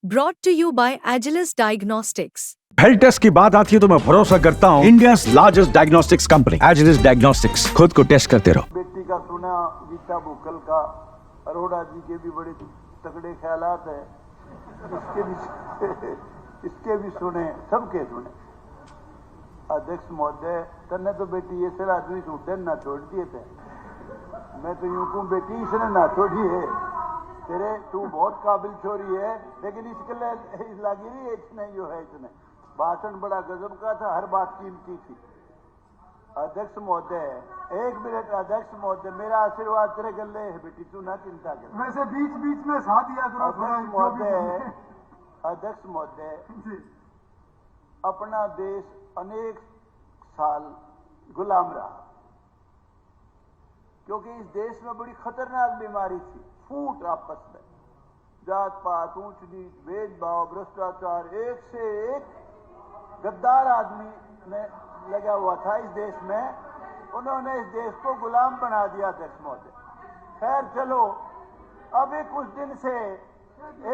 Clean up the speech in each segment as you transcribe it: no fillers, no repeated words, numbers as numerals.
Brought to you by Agilus Diagnostics. Health test की बात आती है तो मैं भरोसा करता हूँ India largest diagnostics company Agilus diagnostics. खुद को टेस्ट करते रहो। बेटी का सुना, गीता भूकल का, अरोड़ा जी के भी बड़े तगड़े ख्यालात है, इसके भी सुने, सबके सुने। अध्यक्ष महोदय, तन्ने तो बेटी ये सर आदमी छूटे ना छोड़ दिए थे। मैं तो यूं कहूं बेटी इसने ना छोड़ी है, तेरे तू बहुत काबिल छोरी है, लेकिन इसके लिए लगी रही है इसने जो है। इसने भाषण बड़ा गजब का था, हर बात कीमती थी। अध्यक्ष महोदय, एक मिनट। अध्यक्ष महोदय, मेरा आशीर्वाद तेरे गले है बेटी, तू ना चिंता कर। वैसे बीच बीच में साथ दिया करो। अध्यक्ष महोदय, अपना देश अनेक साल गुलाम रहा, क्योंकि इस देश में बड़ी खतरनाक बीमारी थी, फूट आपस में, जात पात, ऊंच नीच, भेदभाव, भ्रष्टाचार, एक से एक गद्दार आदमी ने लगा हुआ था इस देश में। उन्होंने इस देश को गुलाम बना दिया। अध्यक्ष महोदय, खैर चलो, अभी कुछ दिन से,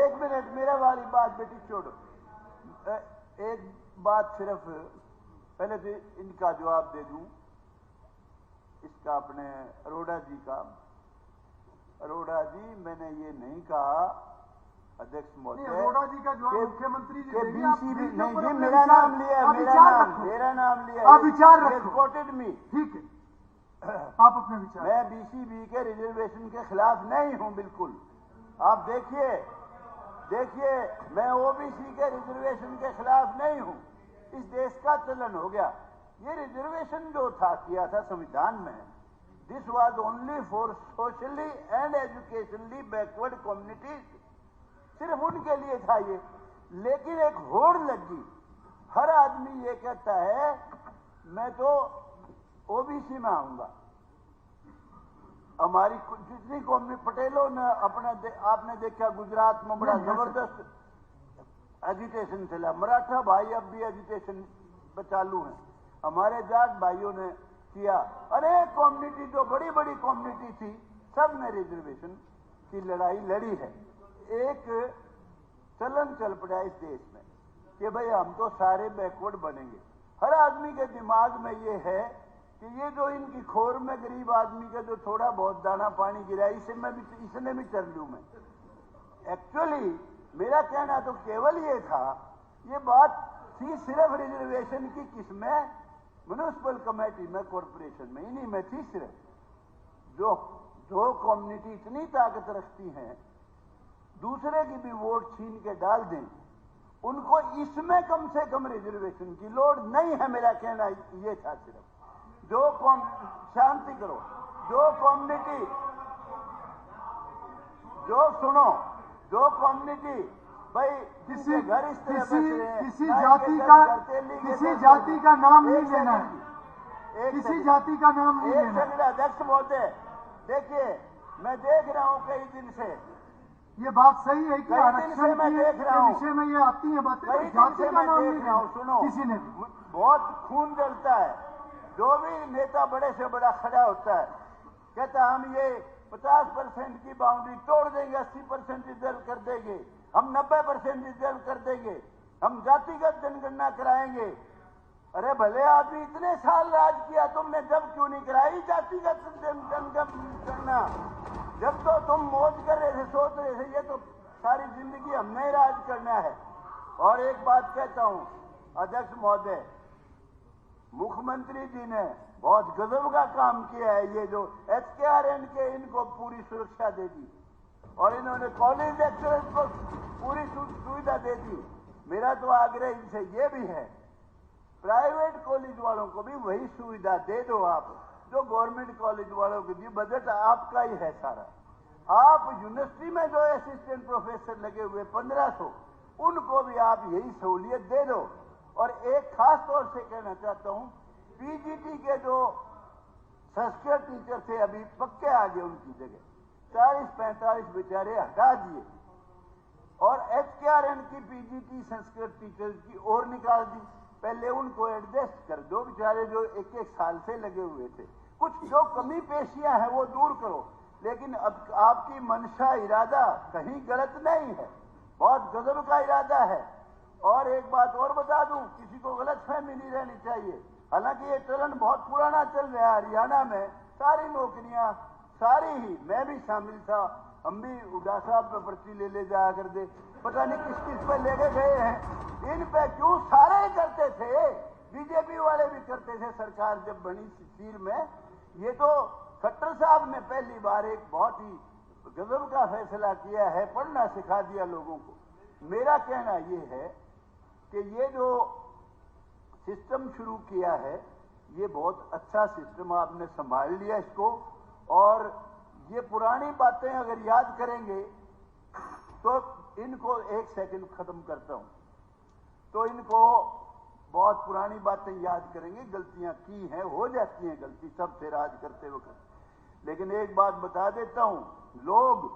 एक मिनट, मेरा वाली बात बेटी छोड़ो, एक बात सिर्फ पहले तो इनका जवाब दे दूं, इसका अपने अरोड़ा जी का। अरोड़ा जी, मैंने ये नहीं कहा अध्यक्ष महोदय, अरोड़ा जी का जवाब मुख्यमंत्री जी के बीसीबी नहीं जी, मेरा नाम लिया, मेरा नाम लिया, आप विचार रखो। कोटेड मी, ठीक है, आप अपने विचार। मैं बीसीबी के रिजर्वेशन के खिलाफ नहीं हूं, बिल्कुल। आप देखिए, मैं ओबीसी के रिजर्वेशन के खिलाफ नहीं हूं। इस देश का चलन हो गया। ये रिजर्वेशन जो था किया था संविधान में, this was only for socially and educationally backward communities, सिर्फ उनके लिए था ये। लेकिन एक होड़ लगी, हर आदमी ये कहता है मैं तो ओबीसी में आऊंगा। हमारी जितनी कौमी, पटेलों ने अपना आपने देखा गुजरात में बड़ा जबरदस्त एजिटेशन चला, मराठा भाई अब भी एजिटेशन चालू है, हमारे जाट भाइयों ने किया, अनेक कम्युनिटी जो बड़ी बड़ी कम्युनिटी थी, सब ने रिजर्वेशन की लड़ाई लड़ी है। एक चलन चल पड़ा इस देश में कि भाई हम तो सारे बैकवर्ड बनेंगे। हर आदमी के दिमाग में ये है कि ये जो इनकी खोर में गरीब आदमी का जो थोड़ा बहुत दाना पानी गिरा, इसने भी चल लूं मैं। एक्चुअली मेरा कहना तो केवल ये था, ये बात थी सिर्फ रिजर्वेशन की, किसमें? म्युनिसिपल कमेटी में, कॉरपोरेशन में, इन्हीं में थी सिर्फ। जो कम्युनिटी इतनी ताकत रखती हैं, दूसरे की भी वोट छीन के डाल दें, उनको इसमें कम से कम रिजर्वेशन की लोड़ नहीं है। मेरा कहना ये था सिर्फ, जो शांति करो, जो कम्युनिटी, जो सुनो, जो कम्युनिटी भाई किसी घर इस तरह किसी जाति का नाम नहीं लेना है, किसी जाति का नाम नहीं लेना। अध्यक्ष महोदय, देखिए, मैं देख रहा हूं कई दिन से, ये बात सही है कि आरक्षण मैं देख रहा हूं, विषय में ये आती है बातें, कई जाति दिन से का मैं नाम देख नहीं रहा हूं। लेना सुनो, किसी ने बहुत खून जलता है। जो भी नेता बड़े से बड़ा खड़ा होता है, कहता हम ये 50% की बाउंड्री तोड़ देंगे, 80% रिजर्व कर देंगे, हम 90% रिजर्व कर देंगे, हम जातिगत जनगणना कराएंगे। अरे भले आदमी, इतने साल राज किया तुमने, जब क्यों नहीं कराई जातिगत जनगणना? जब तो तुम मौज कर रहे थे, सोच रहे थे ये तो सारी जिंदगी हमने राज करना है। और एक बात कहता हूं अध्यक्ष महोदय, मुख्यमंत्री जी ने बहुत गजब का काम किया है। ये जो HKRN के, इनको पूरी सुरक्षा दे दी, और इन्होंने कॉलेज लेक्चरर्स को पूरी सुविधा दे दी। मेरा तो आग्रह इनसे ये भी है, प्राइवेट कॉलेज वालों को भी वही सुविधा दे दो आप जो गवर्नमेंट कॉलेज वालों को दी। बजट आपका ही है सारा। आप यूनिवर्सिटी में जो असिस्टेंट प्रोफेसर लगे हुए 1500, उनको भी आप यही सहूलियत दे दो। और एक खास तौर से कहना चाहता हूं, पीजीटी के जो संस्कृत टीचर थे, अभी पक्के आ गए, उनकी जगह 40-45 बेचारे हटा दिए, और HKRN की पीजीटी संस्कृत टीचर्स की और निकाल दी। पहले उनको एडजस्ट कर दो, बेचारे जो एक साल से लगे हुए थे। कुछ जो कमी पेशियां हैं वो दूर करो, लेकिन अब आपकी मंशा, इरादा कहीं गलत नहीं है। बहुत गजब का इरादा है। और एक बात और बता दूं, किसी को गलतफहमी नहीं रहनी चाहिए। हालांकि ये चलन बहुत पुराना चल रहा है। हरियाणा में सारी नौकरियां, सारी ही, मैं भी शामिल था, हम भी उड़ा साहब पे पर्ची ले जाया करते, पता नहीं किस किस पे लेके गए हैं। इन पे क्यों सारे ही करते थे, बीजेपी वाले भी करते थे सरकार जब बनी सीर में। ये तो खट्टर साहब ने पहली बार एक बहुत ही गजब का फैसला किया है, पढ़ना सिखा दिया लोगों को। मेरा कहना ये है कि ये जो सिस्टम शुरू किया है, ये बहुत अच्छा सिस्टम, आपने संभाल लिया इसको। और ये पुरानी बातें अगर याद करेंगे तो इनको एक सेकंड खत्म करता हूं, तो इनको बहुत पुरानी बातें याद करेंगे। गलतियां की हैं, हो जाती हैं गलती सबसे राज करते वक्त। लेकिन एक बात बता देता हूं, लोग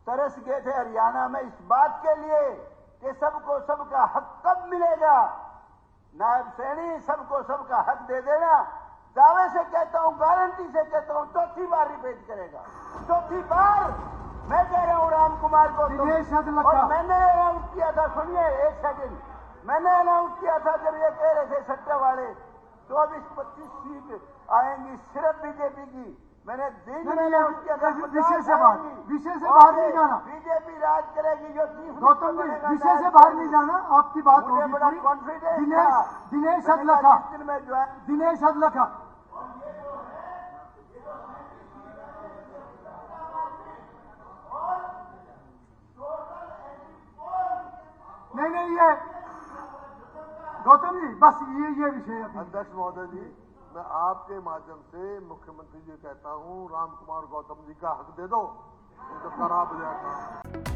तरस गए थे हरियाणा में इस बात के लिए कि सबको सबका हक कब मिलेगा। नायब सैनी सबको सबका हक दे देना, दावे से कहता हूं, गारंटी से कहता हूं, चौथी बार रिपीट करेगा। चौथी बार मैं कह रहा हूं राम कुमार को। और मैंने अनाउंस किया था, सुनिए एक सेकंड, मैंने अनाउंस किया था जब ये कह रहे थे सट्टे वाले 24-25 सीट आएंगी सिर्फ बीजेपी की। मैंने दिन में अनाउंस किया था विषय से बाहर नहीं जाना, बीजेपी राज करेगी। जो गौतम जी विषय से बाहर नहीं जाना, आपकी बात होगी। बड़ा कॉन्फिडेंस दिनेश हदलखा, दिनेश हदलखा, नहीं ये गौतम जी बस ये विषय है। अध्यक्ष महोदय जी, मैं आपके माध्यम से मुख्यमंत्री जी कहता हूं, राम कुमार गौतम जी का हक दे दो, तो खराब हो जाएगा।